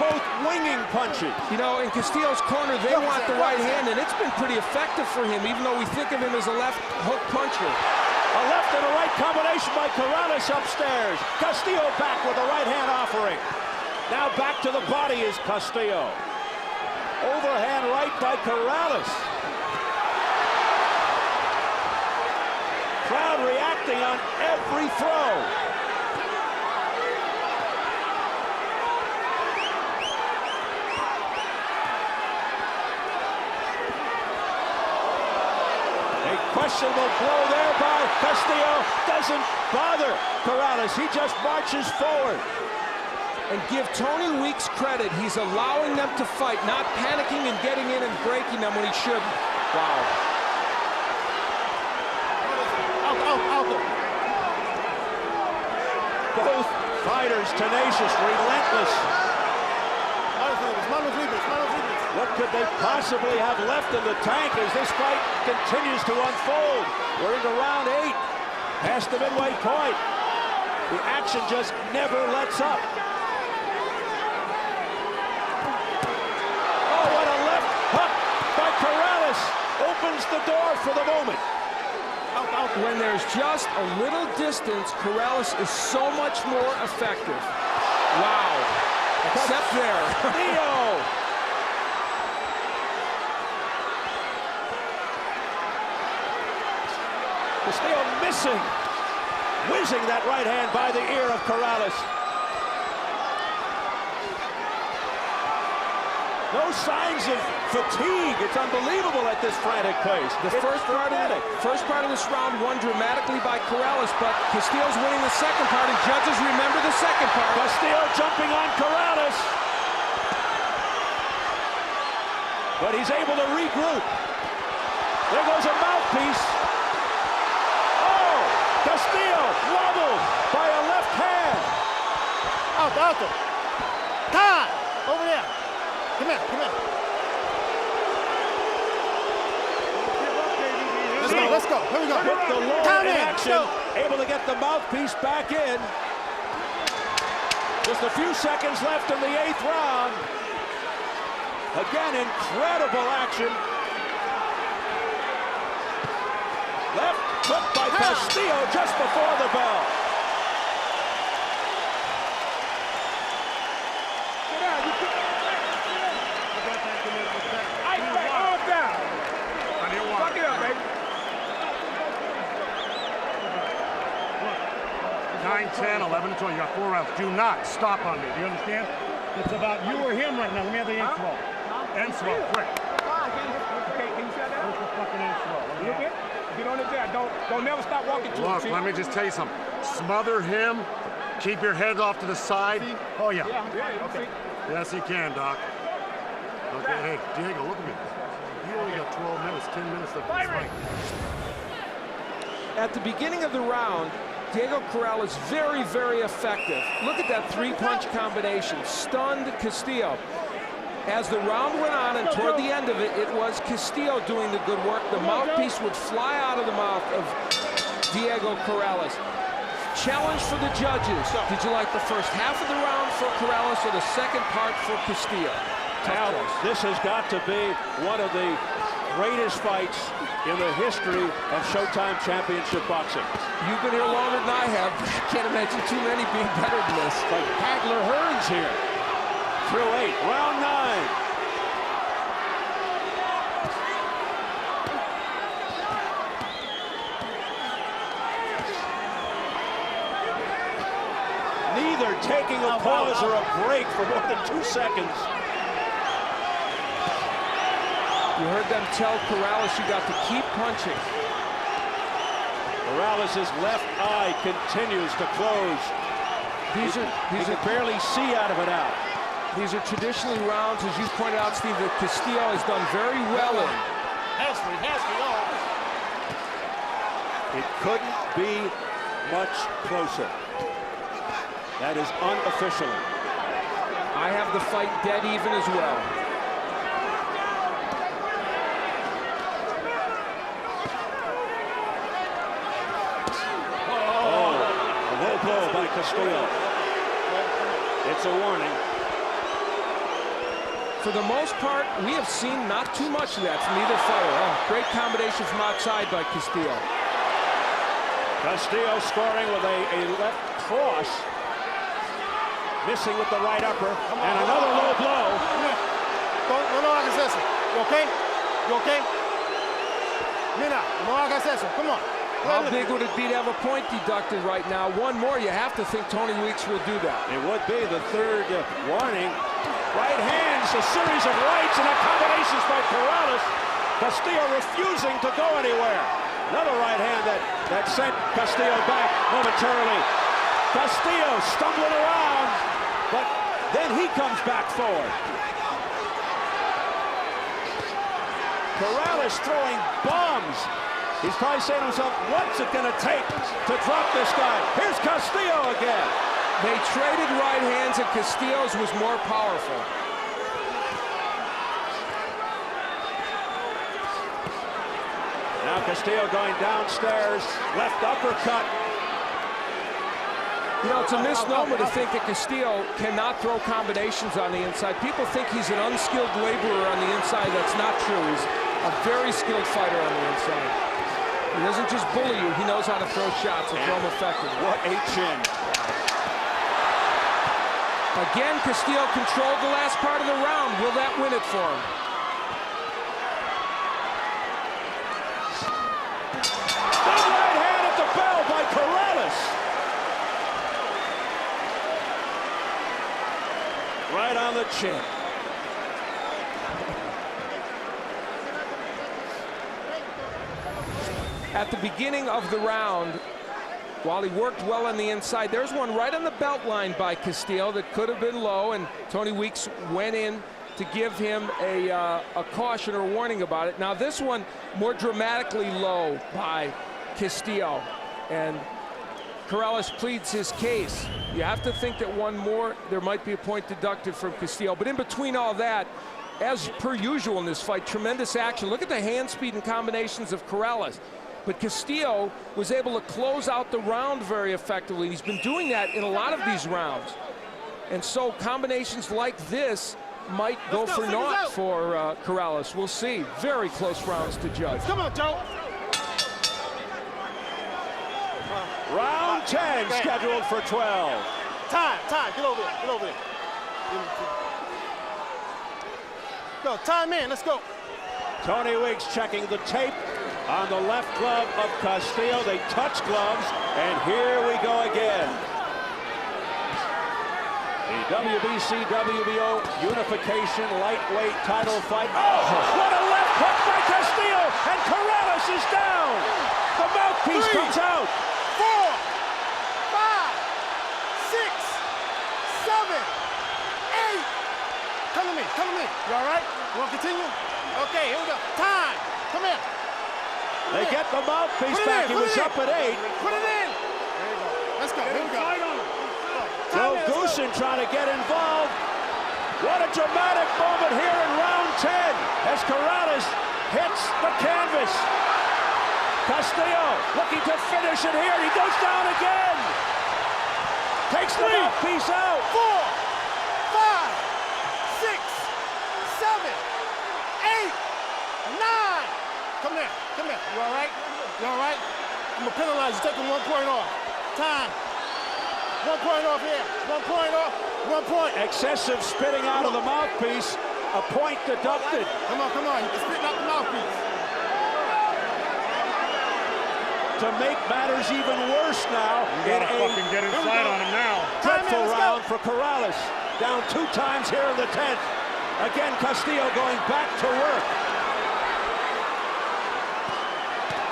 Both winging punches. You know, in Castillo's corner, they want the right hand, and it's been pretty effective for him, even though we think of him as a left hook puncher. A left and a right combination by Corrales upstairs. Castillo back with a right hand offering. Now back to the body is Castillo. Overhand right by Corrales. Crowd reacting on every throw. A questionable blow there by Castillo. Doesn't bother Corrales. He just marches forward. And give Tony Weeks credit. He's allowing them to fight, not panicking and getting in and breaking them when he shouldn't. Wow. Both Fighters tenacious, relentless. Manos libres, manos libres. What could they possibly have left in the tank as this fight continues to unfold? We're into round 8, past the midway point. The action just never lets up. Oh, what a left hook by Corrales opens the door for the moment. When there's just a little distance, Corrales is so much more effective. Wow. Except there. Castillo. Castillo missing. Whizzing that right hand by the ear of Corrales. No signs of fatigue. It's unbelievable at this frantic pace. The first part of this round won dramatically by Corrales, but Castillo's winning the second part, and judges remember the second part. Castillo jumping on Corrales. But he's able to regroup. There goes a mouthpiece. Oh! Castillo wobbled by a left hand. Out. Time. Over there. Come here. Let's go. Here we go. With the lower in action, able to get the mouthpiece back in. Just a few seconds left in the 8th round. Again, incredible action. Left hook by Castillo just before the bell. Fuck it up, baby. 9, 10, 11, 12. You got 4 rounds. Do not stop on me. Do you understand? It's about you or him right now. Let me have the end slow. End slow, quick. Okay, can you shut down? Where's the fucking end slow? You okay? Get on the jab. Don't never stop walking to him. Look, let me just tell you something. Smother him. Keep your head off to the side. Oh, yeah. Okay. Yes, he can, Doc. Okay, hey, Diego, look at me. You only got 12 minutes, 10 minutes left in this fight. At the beginning of the round, Diego Corrales very, very effective. Look at that 3-punch combination. Stunned Castillo. As the round went on and toward the end of it, it was Castillo doing the good work. The mouthpiece would fly out of the mouth of Diego Corrales. Challenge for the judges. Did you like the first half of the round for Corrales or the second part for Castillo? Now, this has got to be one of the greatest fights in the history of Showtime Championship boxing. You've been here longer than I have. I can't imagine too many being better than this. It's like Hagler Hearns here. Through 8, round 9. Neither taking a pause or a break for more than 2 seconds. You heard them tell Corrales you got to keep punching. Corrales' left eye continues to close. He can barely see out of it out. These are traditionally rounds, as you pointed out, Steve, that Castillo has done very well in. It couldn't be much closer. That is unofficially. I have the fight dead even as well. Oh, a low blow by Castillo. It's a warning. For the most part, we have seen not too much of that from either fighter. Oh, great combination from outside by Castillo. Castillo scoring with a left cross. Missing with the right upper. And another low blow. No hagas eso. You okay? You okay? Mira, no hagas eso. Come on. How big would it be to have a point deducted right now? One more, you have to think Tony Weeks will do that. It would be the third warning. Right hands, a series of rights and accommodations by Corrales. Castillo refusing to go anywhere. Another right hand that sent Castillo back momentarily. Castillo stumbling around, but then he comes back forward. Corrales throwing bombs. He's probably saying to himself, what's it going to take to drop this guy? Here's Castillo again. They traded right hands, and Castillo's was more powerful. Now Castillo going downstairs, left uppercut. You know, it's a misnomer to think that Castillo cannot throw combinations on the inside. People think he's an unskilled laborer on the inside. That's not true. He's a very skilled fighter on the inside. He doesn't just bully you. He knows how to throw shots and throw them effectively. What a chin. Again, Castillo controlled the last part of the round. Will that win it for him? Big right hand at the bell by Corrales. Right on the chin. At the beginning of the round, while he worked well on the inside, there's one right on the belt line by Castillo that could have been low, and Tony Weeks went in to give him a caution or a warning about it. Now this one more dramatically low by Castillo, and Corrales pleads his case. You have to think that one more, there might be a point deducted from Castillo. But in between all that, as per usual in this fight, tremendous action. Look at the hand speed and combinations of Corrales. But Castillo was able to close out the round very effectively. He's been doing that in a lot of these rounds. And so combinations like this might go for naught for Corrales. We'll see. Very close rounds to judge. Come on, Joe. Round 10 scheduled for 12. Time. Get over there. Go, time in. Let's go. Tony Weeks checking the tape on the left glove of Castillo. They touch gloves, and here we go again. The WBC WBO unification lightweight title fight. Oh, what a left hook by Castillo, and Corrales is down. The mouthpiece comes out. 4, 5, 6, 7, 8. Come to me. You all right? You want to continue? Okay, here we go. Time. Come here. They get the mouthpiece back. He was up at 8. Put it in. Let's go. Here we go. Joe Goosen trying to get involved. What a dramatic moment here in round 10 as Corrales hits the canvas. Castillo looking to finish it here. He goes down again. Takes the mouthpiece out. 4, 5, 6, 7, 8, 9. Come here. You all right? I'm gonna penalize you. Taking 1 point off. Time. 1 point off here. 1 point off. 1 point. Excessive spitting out of the mouthpiece. A point deducted. Come on. You're spitting out the mouthpiece. To make matters even worse now, You gotta fucking get inside on him now. dreadful round for Corrales. Down 2 times here in the 10th. Again, Castillo going back to work.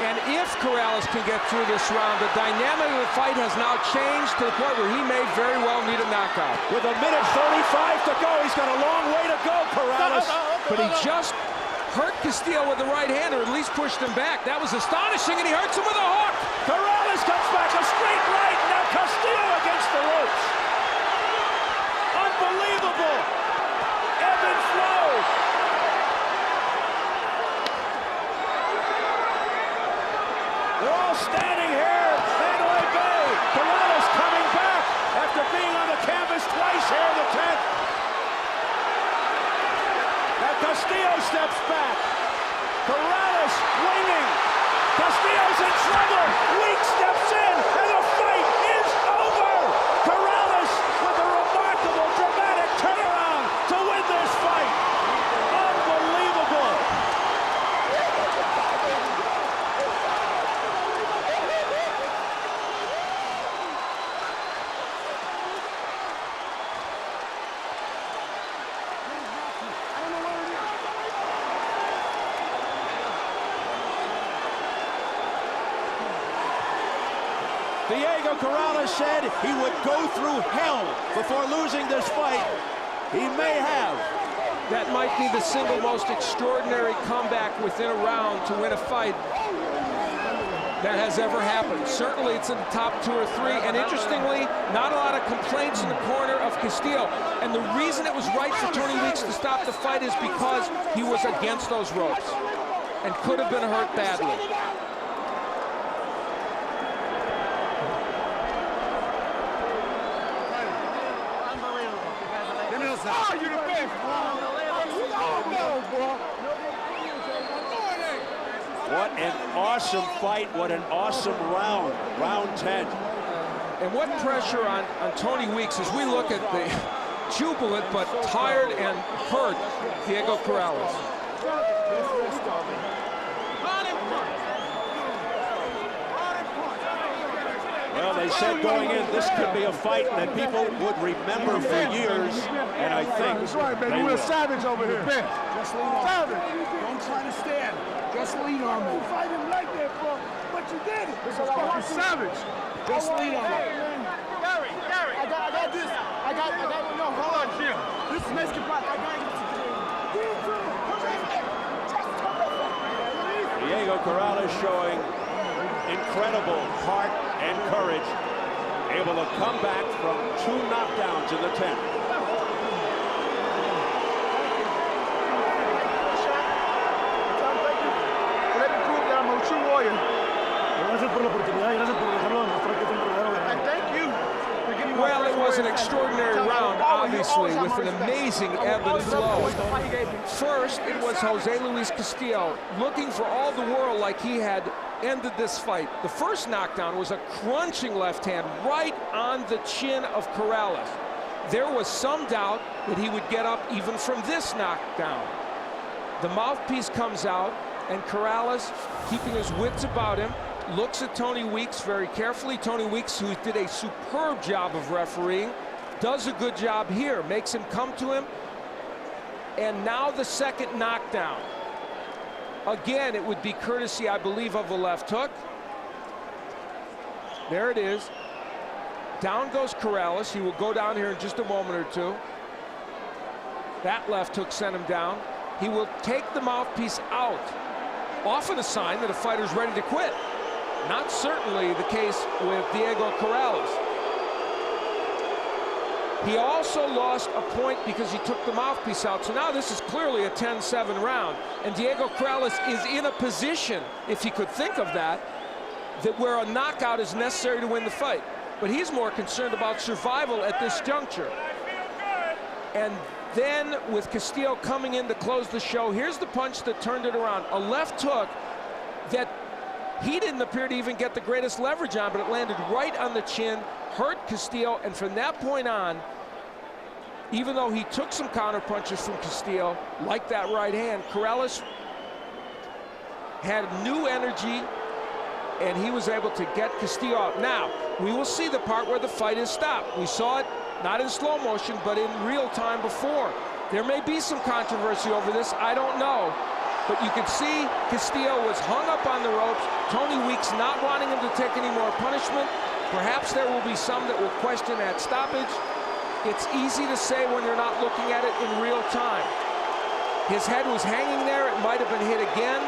And if Corrales can get through this round, the dynamic of the fight has now changed to the point where he may very well need a knockout. With 1:35 to go, he's got a long way to go, Corrales. But he just hurt Castillo with the right hand, or at least pushed him back. That was astonishing, and he hurts him with a hook. Corrales comes back, a straight right. Now Castillo against the ropes. Unbelievable. Ebb and flow. They're all standing here at Mandalay Bay. Corrales coming back after being on the canvas twice here in the 10th. Now Castillo steps back. Corrales winging. Castillo's in trouble. Weeks steps in, and the fight is over. Corrales with a remarkable, dramatic turnaround to win this fight. Unbelievable. Diego Corrales said he would go through hell before losing this fight. He may have. That might be the single most extraordinary comeback within a round to win a fight. that has ever happened. Certainly it's in the top 2 or 3, and interestingly, not a lot of complaints in the corner of Castillo. And the reason it was right for Tony Weeks to stop the fight is because he was against those ropes and could have been hurt badly. Oh, you're the best. What an awesome fight. What an awesome round. Round 10. And what pressure on Tony Weeks as we look at the jubilant but tired and hurt Diego Corrales. Well, they said going in, this could be a fight that people would remember for years, and I think that's right, baby. We're savage over here. Just lean on Savage. Don't try to stand. Just lean on me. You fight him like that, bro. But you did it. This is fucking savage. Just lean on me. Gary, I got this. No, hold on, Jim. This is Mexican fight. I got it. Diego Corrales showing incredible heart and courage, able to come back from 2 knockdowns in the 10th. Let me prove that I'm a true warrior. And thank you for giving me my Well, it was an first extraordinary warrior. round, obviously, with an amazing ebb and flow. First, it was Jose Luis Castillo looking for all the world like he had ended this fight. The first knockdown was a crunching left hand right on the chin of Corrales. There was some doubt that he would get up even from this knockdown. The mouthpiece comes out, and Corrales, keeping his wits about him, looks at Tony Weeks very carefully. Tony Weeks, who did a superb job of refereeing, does a good job here, makes him come to him. And now the second knockdown. Again, it would be courtesy, I believe, of a left hook. There it is. Down goes Corrales. He will go down here in just a moment or two. That left hook sent him down. He will take the mouthpiece out. Often a sign that a fighter's ready to quit. Not certainly the case with Diego Corrales. He also lost a point because he took the mouthpiece out. So now this is clearly a 10-7 round. And Diego Corrales is in a position, if he could think of that where a knockout is necessary to win the fight. But he's more concerned about survival at this juncture. And then with Castillo coming in to close the show, here's the punch that turned it around. A left hook that he didn't appear to even get the greatest leverage on, but it landed right on the chin, hurt Castillo, and from that point on, even though he took some counter punches from Castillo, like that right hand, Corrales had new energy, and he was able to get Castillo out. Now, we will see the part where the fight is stopped. We saw it not in slow motion, but in real time before. There may be some controversy over this, I don't know. But you can see Castillo was hung up on the ropes. Tony Weeks not wanting him to take any more punishment. Perhaps there will be some that will question that stoppage. It's easy to say when you're not looking at it in real time. His head was hanging there. It might have been hit again.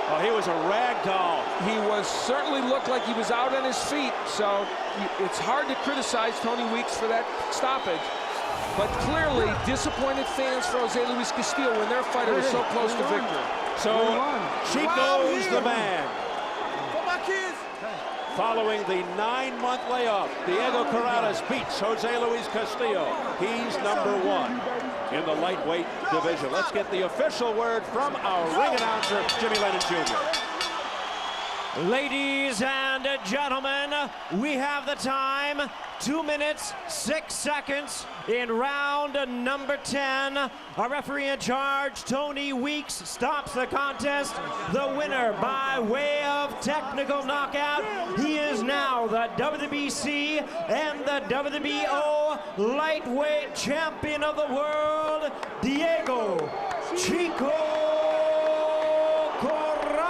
Oh, he was a rag doll. He certainly looked like he was out on his feet. So it's hard to criticize Tony Weeks for that stoppage. But clearly, disappointed fans for Jose Luis Castillo when their fighter was so close to victory. So, Chico's the man. For my kids. Following the 9-month layoff, Diego Corrales beats Jose Luis Castillo. He's #1 in the lightweight division. Let's get the official word from our ring announcer, Jimmy Lennon Jr. Ladies and gentlemen, we have the time, 2 minutes, 6 seconds in round number 10. Our referee in charge, Tony Weeks, stops the contest. The winner by way of technical knockout. He is now the WBC and the WBO lightweight champion of the world, Diego Chico Corrales.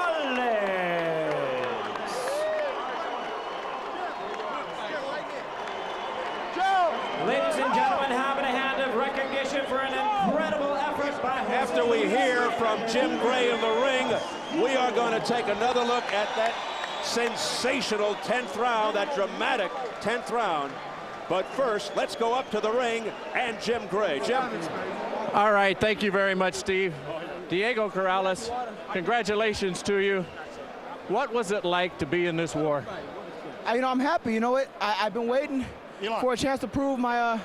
Ladies and gentlemen, having a hand of recognition for an incredible effort After we hear from Jim Gray in the ring, we are going to take another look at that sensational 10th round, that dramatic 10th round. But first, let's go up to the ring and Jim Gray. Jim. All right, thank you very much, Steve. Diego Corrales, congratulations to you. What was it like to be in this war? I'm happy. You know what? I've been waiting for a chance to prove my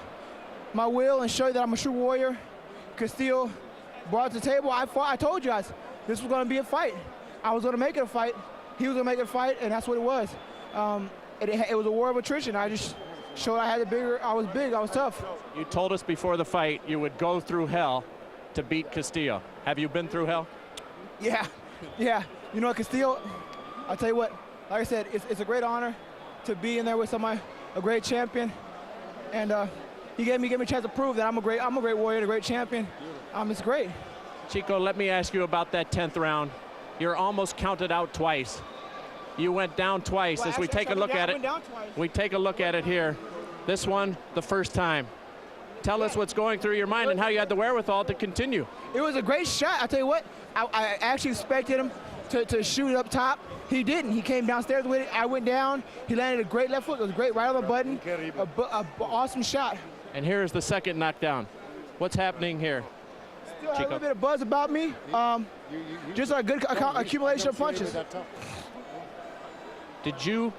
my will and show you that I'm a true warrior. Castillo brought it to the table. I told you guys this was going to be a fight. I was going to make it a fight. He was going to make it a fight, and that's what it was. It was a war of attrition. I just showed I was big, I was tough. You told us before the fight you would go through hell to beat Castillo. Have you been through hell? Yeah. You know what, Castillo, I'll tell you what, like I said, it's a great honor to be in there with somebody, a great champion. And he gave me a chance to prove that I'm a great warrior, a great champion. It's great. Chico, let me ask you about that 10th round. You're almost counted out twice. You went down twice. Well, as we take a look at it, we take a look at it here. This one, the first time. Tell us what's going through your mind and how you had the wherewithal to continue. It was a great shot. I'll tell you what, I actually expected him to shoot up top. He didn't. He came downstairs with it. I went down. He landed a great left hook. It was great right on the button. An awesome shot. And here's the second knockdown. What's happening here? Still a little bit of buzz about me. Just a good accumulation of punches. Did you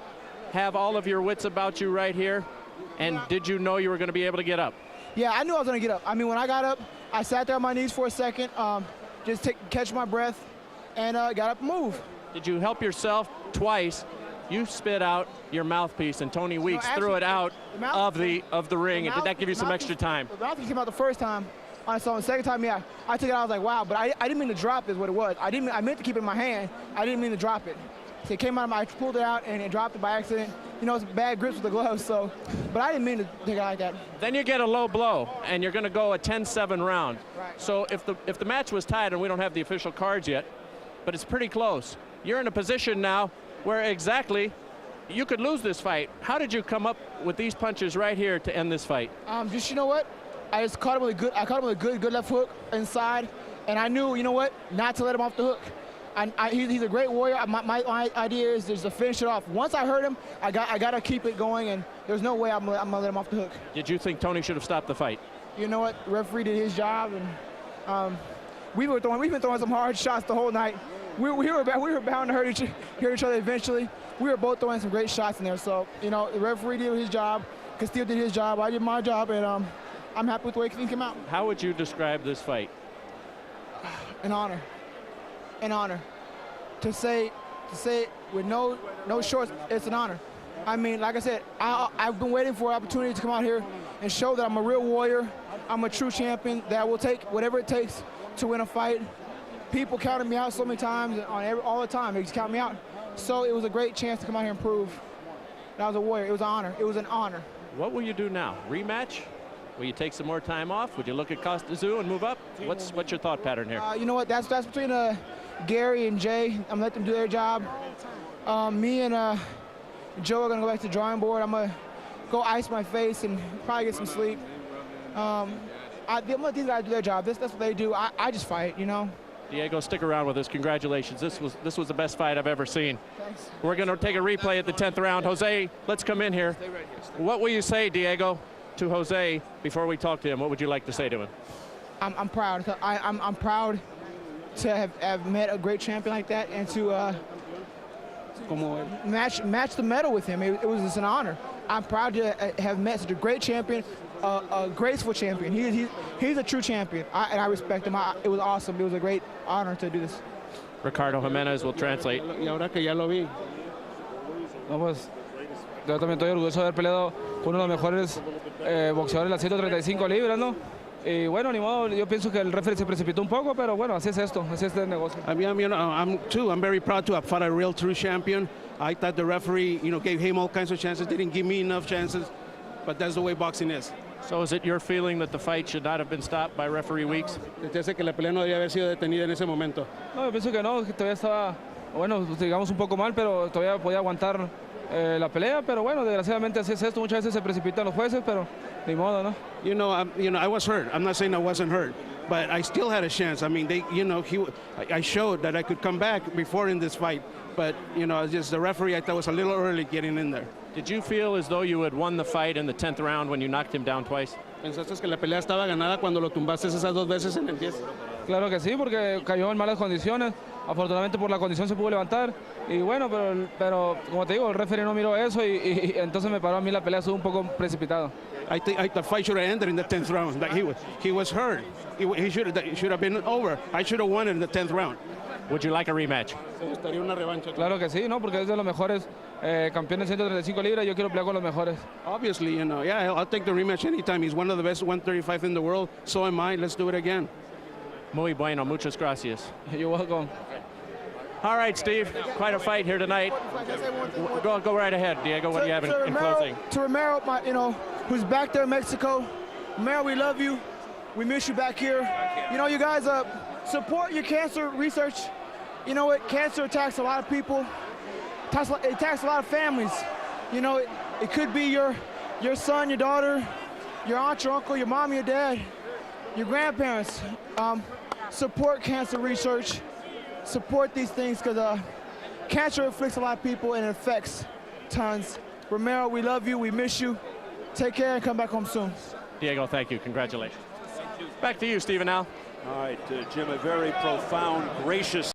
have all of your wits about you right here? And did you know you were going to be able to get up? Yeah, I knew I was going to get up. I mean, when I got up, I sat there on my knees for a second, just catch my breath, and got up and move. Did you help yourself twice? You spit out your mouthpiece, and Tony Weeks threw it out of the ring. And did that give you some extra time? The mouthpiece came out the first time. So the second time, yeah, I took it out. I was like, wow, but I didn't mean to drop it is what it was. I meant to keep it in my hand. I didn't mean to drop it. So it came out, I pulled it out and dropped it by accident. You know, it's bad grips with the gloves, so, but I didn't mean to take it like that. Then you get a low blow, and you're going to go a 10-7 round. Right. So if the match was tied, and we don't have the official cards yet, but it's pretty close, you're in a position now where exactly you could lose this fight. How did you come up with these punches right here to end this fight? Just, you know what? I just caught him with a good, good left hook inside, and I knew, you know what, not to let him off the hook. He's a great warrior. My idea is just to finish it off. Once I hurt him, I got to keep it going, and there's no way I'm gonna let him off the hook. Did you think Tony should have stopped the fight? You know what? The referee did his job, and we've been throwing some hard shots the whole night. We were bound to hurt each other eventually. We were both throwing some great shots in there. So, you know, the referee did his job, Castillo did his job, I did my job, and I'm happy with the way things came out. How would you describe this fight? An honor. An honor. To say it with no shorts, it's an honor. I mean, like I said, I've been waiting for an opportunity to come out here and show that I'm a real warrior. I'm a true champion, that I will take whatever it takes to win a fight. People counted me out so many times, all the time, they just count me out. So it was a great chance to come out here and prove that I was a warrior. It was an honor. It was an honor. What will you do now? Rematch? Will you take some more time off? Would you look at Castillo and move up? What's your thought pattern here? You know what? That's between Gary and Jay. I'm gonna let them do their job. Me and Joe are gonna go back to the drawing board. I'm gonna go ice my face and probably get some sleep. I'm gonna let these guys do their job. That's what they do. I just fight, you know. Diego, stick around with us. Congratulations. This was the best fight I've ever seen. Thanks. We're gonna take a replay at the 10th round. Jose, let's come in here. What will you say, Diego, to Jose before we talk to him? What would you like to say to him? I'm proud. I'm proud to have met a great champion like that and to match the medal with him. It was just an honor. I'm proud to have met such a great champion, a graceful champion. He's a true champion, and I respect him. It was awesome. It was a great honor to do this. Ricardo Jimenez will translate. Y ahora que ya lo vi, no, pues, yo también estoy orgulloso de haber peleado con uno de los mejores boxeadores de las 135 libras, ¿no? Y bueno, ni modo, yo pienso que el referee se precipitó un poco, pero bueno, así es esto, así es el negocio. I mean, I'm very proud to have fought a real true champion. I thought the referee, gave him all kinds of chances, didn't give me enough chances, but that's the way boxing is. So is it your feeling that the fight should not have been stopped by referee Weeks? Desde que la pelea no debía haber sido detenida en ese momento. No, yo pienso que no, que todavía estaba, bueno, digamos un poco mal, pero todavía podía aguantar la pelea, pero bueno, desgraciadamente así es esto, muchas veces se precipitan los jueces, pero ni modo, ¿no? I was hurt. I'm not saying I wasn't hurt, but I still had a chance. I mean, I showed that I could come back before in this fight, but just the referee I thought was a little early getting in there. Did you feel as though you had won the fight in the 10th round when you knocked him down twice? ¿Pensaste que la pelea estaba ganada cuando lo tumbaste esas 2 veces en el 10? Claro que sí, porque cayó en malas condiciones. Afortunadamente por la condición se pudo levantar. Y bueno, pero como te digo, el referee no miró eso y entonces me paró a mí la pelea, estuvo un poco precipitado. I think the fight should have ended in the 10th round. Like he was hurt. He should have been over. I should have won it in the 10th round. Would you like a rematch? Estaría una revancha. Claro que sí, ¿no? Porque es de los mejores campeones 135 libras. Yo quiero pelear con los mejores. Obviously, yeah, I'll take the rematch anytime. He's one of the best 135 in the world. So am I. Let's do it again. Muy bueno. Muchas gracias. You're welcome. All right, Steve. Quite a fight here tonight. Go right ahead, Diego. What do you have in closing? To Romero, who's back there in Mexico. Romero, we love you. We miss you back here. You guys support your cancer research. You know what? Cancer attacks a lot of people. It attacks a lot of families. It could be your son, your daughter, your aunt, your uncle, your mom, your dad, your grandparents. Support cancer research. Support these things because cancer afflicts a lot of people and it affects tons. Romero, we love you. We miss you. Take care and come back home soon. Diego, thank you. Congratulations. Back to you, Stephen Al. All right, Jim, a very profound, gracious